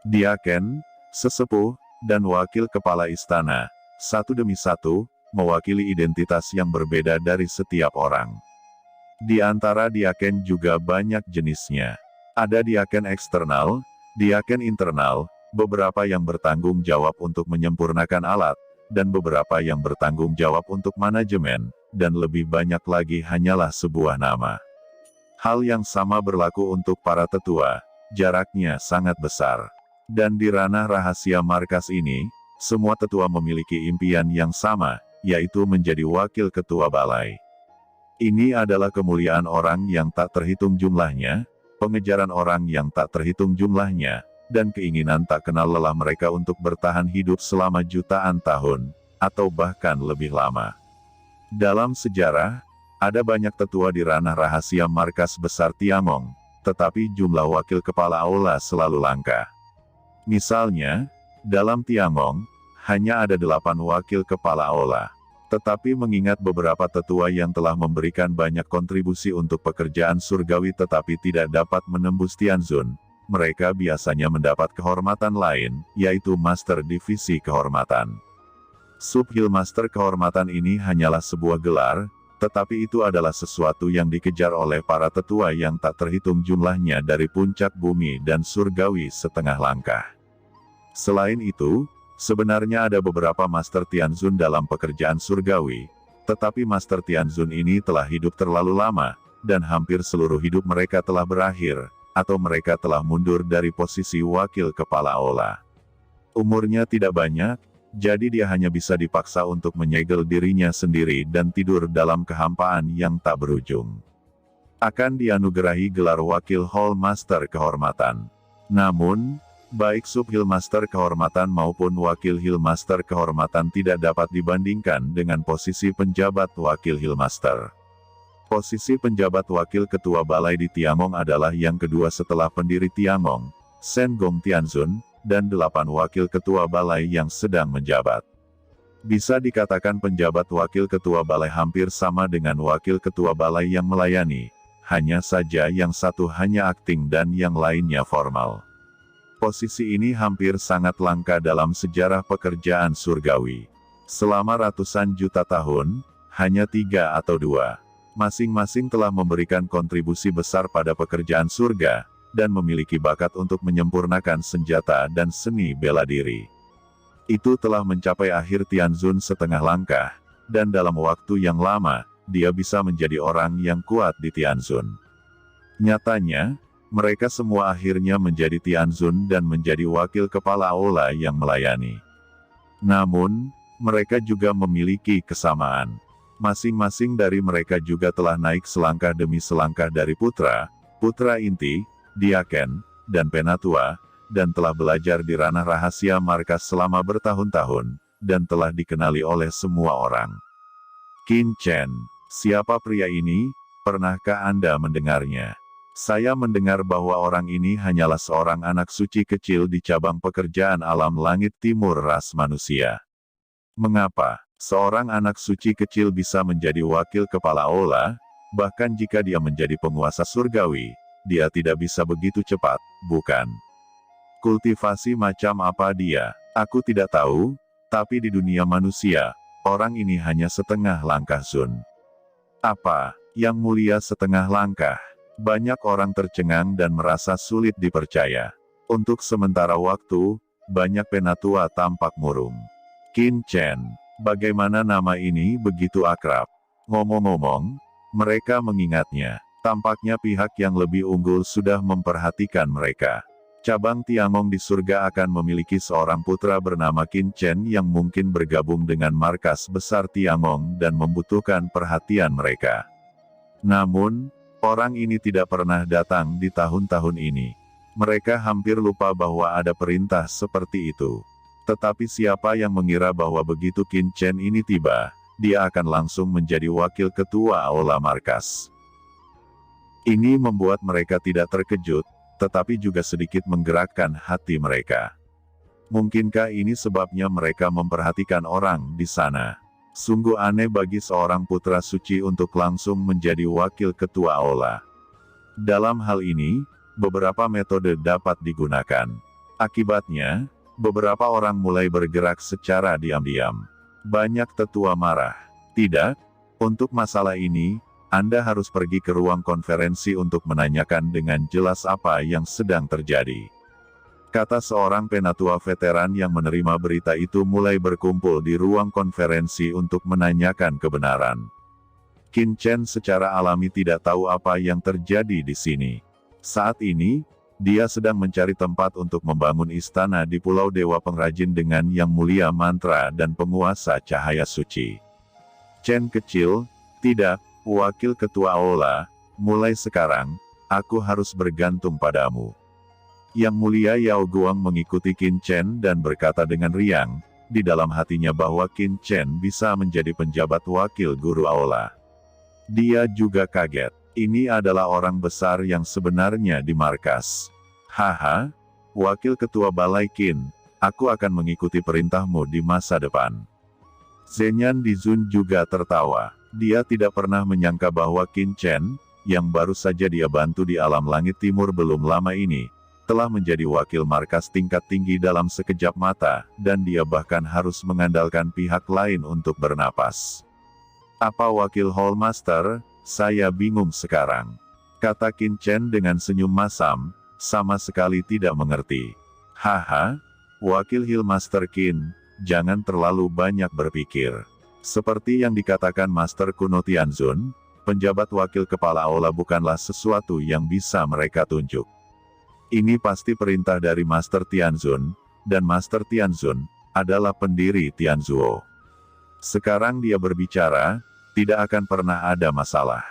Diaken, sesepuh, dan wakil kepala istana, satu demi satu, mewakili identitas yang berbeda dari setiap orang. Di antara diaken juga banyak jenisnya. Ada diaken eksternal, diaken internal, beberapa yang bertanggung jawab untuk menyempurnakan alat, dan beberapa yang bertanggung jawab untuk manajemen, dan lebih banyak lagi hanyalah sebuah nama. Hal yang sama berlaku untuk para tetua, jaraknya sangat besar. Dan di ranah rahasia markas ini, semua tetua memiliki impian yang sama, yaitu menjadi wakil ketua balai. Ini adalah kemuliaan orang yang tak terhitung jumlahnya, pengejaran orang yang tak terhitung jumlahnya, dan keinginan tak kenal lelah mereka untuk bertahan hidup selama jutaan tahun, atau bahkan lebih lama. Dalam sejarah, ada banyak tetua di ranah rahasia markas besar Tiangong, tetapi jumlah wakil kepala aula selalu langka. Misalnya, dalam Tiangong, hanya ada 8 wakil kepala aula. Tetapi mengingat beberapa tetua yang telah memberikan banyak kontribusi untuk pekerjaan surgawi tetapi tidak dapat menembus Tianzun, mereka biasanya mendapat kehormatan lain, yaitu Master Divisi Kehormatan. Subhil Master Kehormatan ini hanyalah sebuah gelar, tetapi itu adalah sesuatu yang dikejar oleh para tetua yang tak terhitung jumlahnya dari puncak bumi dan surgawi setengah langkah. Selain itu, sebenarnya ada beberapa Master Tianzun dalam pekerjaan surgawi, tetapi Master Tianzun ini telah hidup terlalu lama, dan hampir seluruh hidup mereka telah berakhir, atau mereka telah mundur dari posisi wakil kepala aula. Umurnya tidak banyak, jadi dia hanya bisa dipaksa untuk menyegel dirinya sendiri dan tidur dalam kehampaan yang tak berujung. Akan dianugerahi gelar Wakil Hall Master Kehormatan. Namun, baik Subhil Master Kehormatan maupun Wakil Hill Master Kehormatan tidak dapat dibandingkan dengan posisi penjabat Wakil Hill Master. Posisi penjabat Wakil Ketua Balai di Tiangong adalah yang kedua setelah pendiri Tiangong, Sen Gong Tianzun, dan 8 Wakil Ketua Balai yang sedang menjabat. Bisa dikatakan penjabat Wakil Ketua Balai hampir sama dengan Wakil Ketua Balai yang melayani, hanya saja yang satu hanya akting dan yang lainnya formal. Posisi ini hampir sangat langka dalam sejarah pekerjaan surgawi. Selama ratusan juta tahun, hanya 3 atau 2. Masing-masing telah memberikan kontribusi besar pada pekerjaan surga, dan memiliki bakat untuk menyempurnakan senjata dan seni bela diri. Itu telah mencapai akhir Tianzun setengah langkah, dan dalam waktu yang lama, dia bisa menjadi orang yang kuat di Tianzun. Nyatanya, mereka semua akhirnya menjadi Tianzun dan menjadi wakil kepala aula yang melayani. Namun, mereka juga memiliki kesamaan. Masing-masing dari mereka juga telah naik selangkah demi selangkah dari putra, putra inti, diaken, dan penatua, dan telah belajar di ranah rahasia markas selama bertahun-tahun, dan telah dikenali oleh semua orang. Qin Chen, siapa pria ini? Pernahkah Anda mendengarnya? Saya mendengar bahwa orang ini hanyalah seorang anak suci kecil di cabang pekerjaan alam langit timur ras manusia. Mengapa seorang anak suci kecil bisa menjadi wakil kepala aula, bahkan jika dia menjadi penguasa surgawi, dia tidak bisa begitu cepat, bukan? Kultivasi macam apa dia? Aku tidak tahu, tapi di dunia manusia, orang ini hanya setengah langkah Sun. Apa yang mulia setengah langkah? Banyak orang tercengang dan merasa sulit dipercaya. Untuk sementara waktu, banyak penatua tampak murung. Qin Chen, bagaimana nama ini begitu akrab? Ngomong-ngomong, mereka mengingatnya. Tampaknya pihak yang lebih unggul sudah memperhatikan mereka. Cabang Tiangong di surga akan memiliki seorang putra bernama Qin Chen yang mungkin bergabung dengan markas besar Tiangong dan membutuhkan perhatian mereka. Namun, orang ini tidak pernah datang di tahun-tahun ini. Mereka hampir lupa bahwa ada perintah seperti itu. Tetapi siapa yang mengira bahwa begitu Qin Chen ini tiba, dia akan langsung menjadi wakil ketua aula markas. Ini membuat mereka tidak terkejut, tetapi juga sedikit menggerakkan hati mereka. Mungkinkah ini sebabnya mereka memperhatikan orang di sana? Sungguh aneh bagi seorang putra suci untuk langsung menjadi wakil ketua aula. Dalam hal ini, beberapa metode dapat digunakan. Akibatnya, beberapa orang mulai bergerak secara diam-diam. Banyak tetua marah. Tidak, untuk masalah ini, Anda harus pergi ke ruang konferensi untuk menanyakan dengan jelas apa yang sedang terjadi. Kata seorang penatua veteran yang menerima berita itu mulai berkumpul di ruang konferensi untuk menanyakan kebenaran. Qin Chen secara alami tidak tahu apa yang terjadi di sini. Saat ini, dia sedang mencari tempat untuk membangun istana di Pulau Dewa Pengrajin dengan Yang Mulia Mantra dan Penguasa Cahaya Suci. Chen kecil, tidak, Wakil Ketua Aula, mulai sekarang, aku harus bergantung padamu. Yang Mulia Yao Guang mengikuti Qin Chen dan berkata dengan riang, di dalam hatinya bahwa Qin Chen bisa menjadi penjabat wakil guru Aula. Dia juga kaget. Ini adalah orang besar yang sebenarnya di markas. Haha, Wakil Ketua Balai Qin, aku akan mengikuti perintahmu di masa depan. Zhenyan Dizun juga tertawa. Dia tidak pernah menyangka bahwa Qin Chen, yang baru saja dia bantu di alam langit timur belum lama ini, telah menjadi wakil markas tingkat tinggi dalam sekejap mata, dan dia bahkan harus mengandalkan pihak lain untuk bernapas. Apa wakil Hallmaster? Saya bingung sekarang. Kata Qin Chen dengan senyum masam, sama sekali tidak mengerti. Haha, wakil Hillmaster Qin, jangan terlalu banyak berpikir. Seperti yang dikatakan Master kuno Tianzun, penjabat wakil kepala aula bukanlah sesuatu yang bisa mereka tunjuk. Ini pasti perintah dari Master Tianzun, dan Master Tianzun adalah pendiri Tianzuo. Sekarang dia berbicara, tidak akan pernah ada masalah.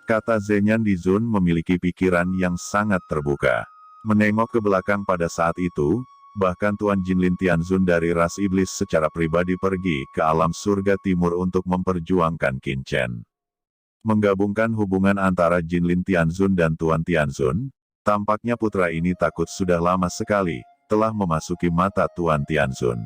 Kata Zhenyan Dizun memiliki pikiran yang sangat terbuka. Menengok ke belakang pada saat itu, bahkan Tuan Jinlin Tianzun dari ras iblis secara pribadi pergi ke alam surga timur untuk memperjuangkan Qin Chen. Menggabungkan hubungan antara Jinlin Tianzun dan Tuan Tianzun, tampaknya putra ini takut sudah lama sekali, telah memasuki mata Tuan Tianzun.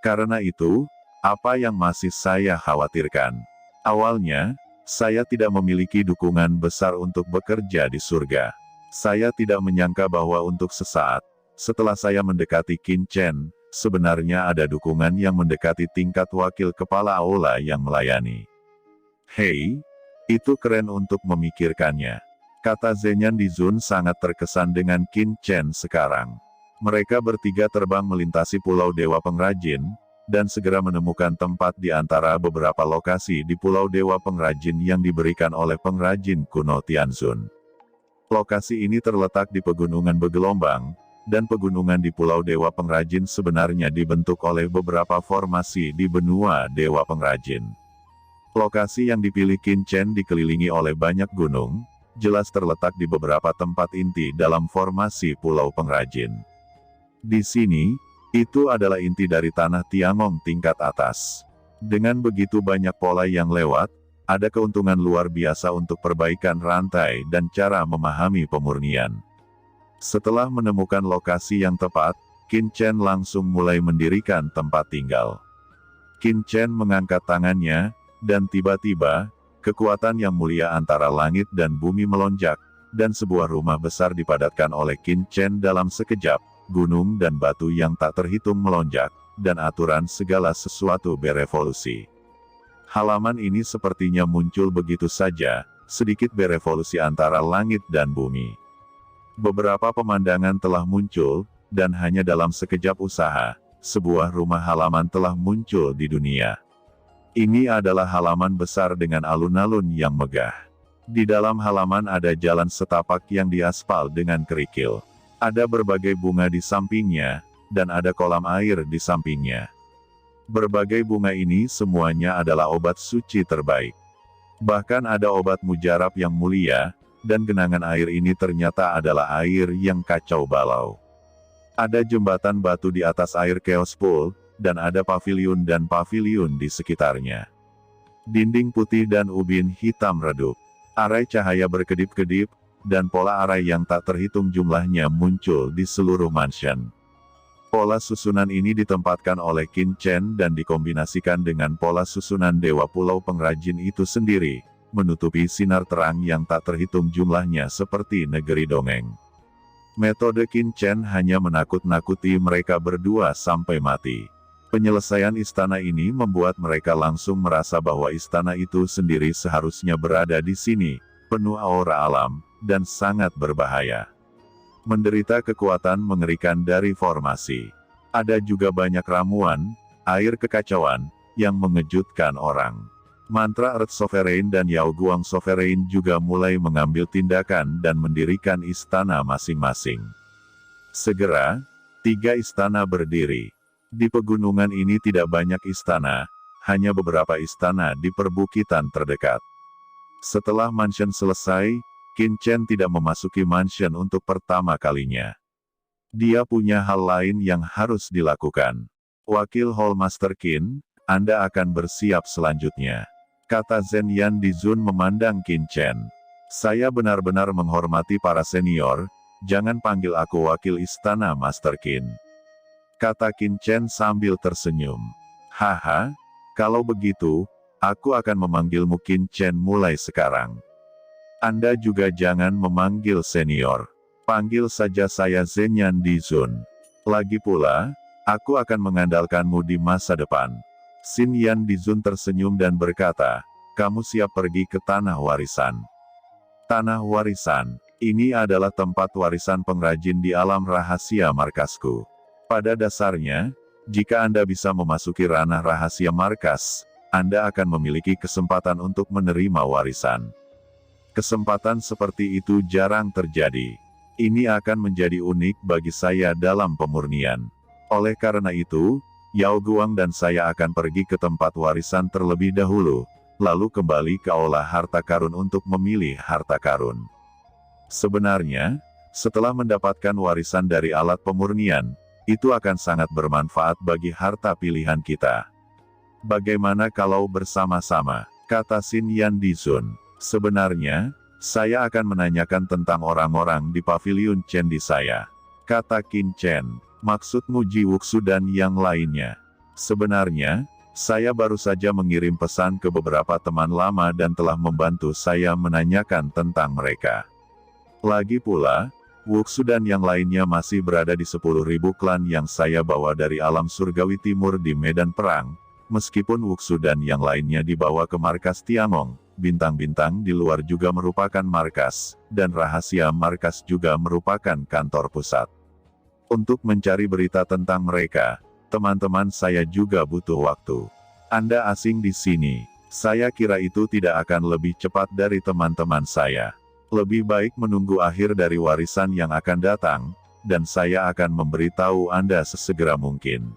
Karena itu, apa yang masih saya khawatirkan? Awalnya, saya tidak memiliki dukungan besar untuk bekerja di surga. Saya tidak menyangka bahwa untuk sesaat, setelah saya mendekati Qin Chen, sebenarnya ada dukungan yang mendekati tingkat wakil kepala aula yang melayani. Hei, itu keren untuk memikirkannya. Kata Zhenyan Dizun sangat terkesan dengan Qin Chen sekarang. Mereka bertiga terbang melintasi Pulau Dewa Pengrajin, dan segera menemukan tempat di antara beberapa lokasi di Pulau Dewa Pengrajin yang diberikan oleh pengrajin kuno Tianzun. Lokasi ini terletak di pegunungan bergelombang, dan pegunungan di Pulau Dewa Pengrajin sebenarnya dibentuk oleh beberapa formasi di benua Dewa Pengrajin. Lokasi yang dipilih Qin Chen dikelilingi oleh banyak gunung, jelas terletak di beberapa tempat inti dalam formasi Pulau Pengrajin. Di sini, itu adalah inti dari tanah Tiangong tingkat atas. Dengan begitu banyak pola yang lewat, ada keuntungan luar biasa untuk perbaikan rantai dan cara memahami pemurnian. Setelah menemukan lokasi yang tepat, Qin Chen langsung mulai mendirikan tempat tinggal. Qin Chen mengangkat tangannya, dan tiba-tiba, kekuatan yang mulia antara langit dan bumi melonjak, dan sebuah rumah besar dipadatkan oleh Qin Chen dalam sekejap. Gunung dan batu yang tak terhitung melonjak, dan aturan segala sesuatu berevolusi. Halaman ini sepertinya muncul begitu saja, sedikit berevolusi antara langit dan bumi. Beberapa pemandangan telah muncul, dan hanya dalam sekejap usaha, sebuah rumah halaman telah muncul di dunia. Ini adalah halaman besar dengan alun-alun yang megah. Di dalam halaman ada jalan setapak yang diaspal dengan kerikil. Ada berbagai bunga di sampingnya, dan ada kolam air di sampingnya. Berbagai bunga ini semuanya adalah obat suci terbaik. Bahkan ada obat mujarab yang mulia, dan genangan air ini ternyata adalah air yang kacau balau. Ada jembatan batu di atas air Chaos Pool, dan ada paviliun di sekitarnya. Dinding putih dan ubin hitam redup. Arai cahaya berkedip-kedip, dan pola arai yang tak terhitung jumlahnya muncul di seluruh mansion. Pola susunan ini ditempatkan oleh Qin Chen dan dikombinasikan dengan pola susunan Dewa Pulau Pengrajin itu sendiri, menutupi sinar terang yang tak terhitung jumlahnya seperti negeri dongeng. Metode Qin Chen hanya menakut-nakuti mereka berdua sampai mati. Penyelesaian istana ini membuat mereka langsung merasa bahwa istana itu sendiri seharusnya berada di sini, penuh aura alam, dan sangat berbahaya. Menderita kekuatan mengerikan dari formasi. Ada juga banyak ramuan, air kekacauan, yang mengejutkan orang. Mantra Earth Sovereign dan Yao Guang Sovereign juga mulai mengambil tindakan dan mendirikan istana masing-masing. Segera, 3 istana berdiri. Di pegunungan ini tidak banyak istana, hanya beberapa istana di perbukitan terdekat. Setelah mansion selesai, Qin Chen tidak memasuki mansion untuk pertama kalinya. Dia punya hal lain yang harus dilakukan. Wakil Hall Master Qin, Anda akan bersiap selanjutnya. Kata Zhen Yan Dizun memandang Qin Chen. Saya benar-benar menghormati para senior, jangan panggil aku wakil istana Master Qin. Kata Qin Chen sambil tersenyum. Haha, kalau begitu, aku akan memanggilmu Qin Chen mulai sekarang. Anda juga jangan memanggil senior. Panggil saja saya Zhen Yan Dizun. Lagi pula, aku akan mengandalkanmu di masa depan. Xin Yan Dizun tersenyum dan berkata, kamu siap pergi ke Tanah Warisan. Tanah Warisan, ini adalah tempat warisan pengrajin di alam rahasia markasku. Pada dasarnya, jika Anda bisa memasuki ranah rahasia markas, Anda akan memiliki kesempatan untuk menerima warisan. Kesempatan seperti itu jarang terjadi. Ini akan menjadi unik bagi saya dalam pemurnian. Oleh karena itu, Yao Guang dan saya akan pergi ke tempat warisan terlebih dahulu, lalu kembali ke aula harta karun untuk memilih harta karun. Sebenarnya, setelah mendapatkan warisan dari alat pemurnian, itu akan sangat bermanfaat bagi harta pilihan kita. Bagaimana kalau bersama-sama? Kata Xin Yan Dizun. Sebenarnya, saya akan menanyakan tentang orang-orang di pavilion Chen di saya. Kata Qin Chen. Maksudmu Ji Wuxu dan yang lainnya? Sebenarnya, saya baru saja mengirim pesan ke beberapa teman lama dan telah membantu saya menanyakan tentang mereka. Lagi pula, Wuxu dan yang lainnya masih berada di 10.000 klan yang saya bawa dari alam surgawi timur di medan perang. Meskipun Wuxu dan yang lainnya dibawa ke markas Tiangong, bintang-bintang di luar juga merupakan markas, dan rahasia markas juga merupakan kantor pusat. Untuk mencari berita tentang mereka, teman-teman saya juga butuh waktu. Anda asing di sini, saya kira itu tidak akan lebih cepat dari teman-teman saya. Lebih baik menunggu akhir dari warisan yang akan datang, dan saya akan memberitahu Anda sesegera mungkin.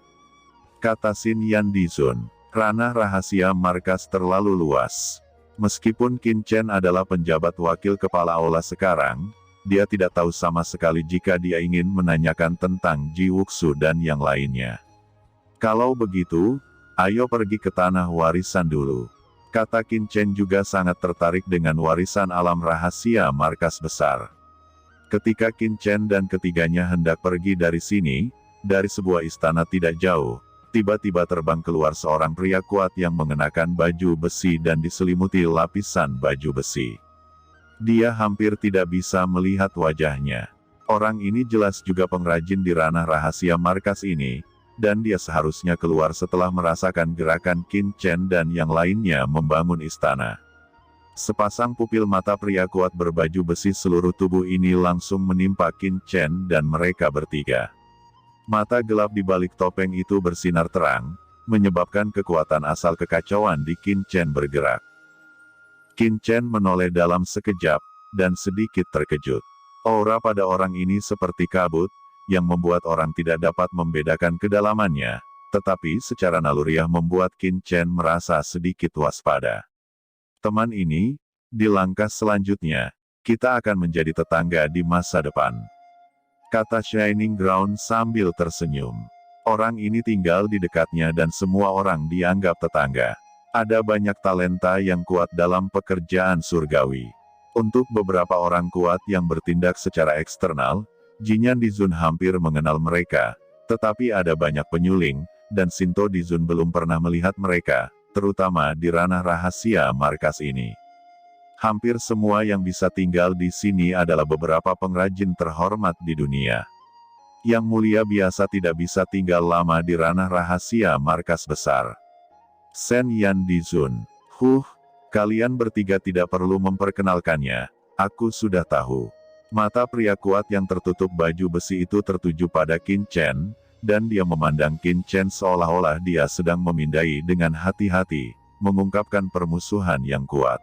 Kata Xin Yan Dizun, ranah rahasia markas terlalu luas. Meskipun Qin Chen adalah penjabat wakil kepala aula sekarang, dia tidak tahu sama sekali jika dia ingin menanyakan tentang Ji Wuxu dan yang lainnya. Kalau begitu, ayo pergi ke tanah warisan dulu. Kata Qin Chen juga sangat tertarik dengan warisan alam rahasia markas besar. Ketika Qin Chen dan ketiganya hendak pergi dari sini, dari sebuah istana tidak jauh, tiba-tiba terbang keluar seorang pria kuat yang mengenakan baju besi dan diselimuti lapisan baju besi. Dia hampir tidak bisa melihat wajahnya. Orang ini jelas juga pengrajin di ranah rahasia markas ini, dan dia seharusnya keluar setelah merasakan gerakan Qin Chen dan yang lainnya membangun istana. Sepasang pupil mata pria kuat berbaju besi seluruh tubuh ini langsung menimpa Qin Chen dan mereka bertiga. Mata gelap di balik topeng itu bersinar terang, menyebabkan kekuatan asal kekacauan di Qin Chen bergerak. Qin Chen menoleh dalam sekejap, dan sedikit terkejut. Aura pada orang ini seperti kabut, yang membuat orang tidak dapat membedakan kedalamannya, tetapi secara naluriah membuat Qin Chen merasa sedikit waspada. Teman ini, di langkah selanjutnya, kita akan menjadi tetangga di masa depan. Kata Shining Ground sambil tersenyum. Orang ini tinggal di dekatnya dan semua orang dianggap tetangga. Ada banyak talenta yang kuat dalam pekerjaan surgawi. Untuk beberapa orang kuat yang bertindak secara eksternal, Jinyan Dizun hampir mengenal mereka, tetapi ada banyak penyuling, dan Shinto Dizun belum pernah melihat mereka, terutama di ranah rahasia markas ini. Hampir semua yang bisa tinggal di sini adalah beberapa pengrajin terhormat di dunia. Yang mulia biasa tidak bisa tinggal lama di ranah rahasia markas besar. Shen Yan Dizun. Kalian bertiga tidak perlu memperkenalkannya, aku sudah tahu. Mata pria kuat yang tertutup baju besi itu tertuju pada Qin Chen, dan dia memandang Qin Chen seolah-olah dia sedang memindai dengan hati-hati, mengungkapkan permusuhan yang kuat.